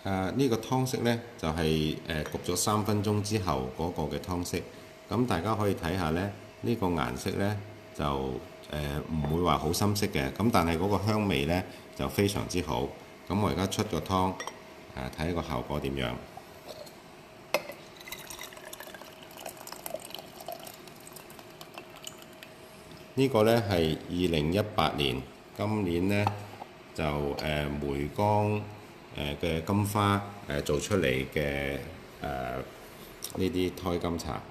呢個湯色呢，就係焗咗3分鐘之後嗰個嘅湯色。咁大家可以睇下呢，呢個顏色呢，就唔會話好深色嘅，咁但係嗰個香味呢，就非常之好。咁我而家出個湯，睇下個效果點樣。呢個呢係2018年，今年呢，就梅江嘅金花做出嚟嘅呢啲胎金茶。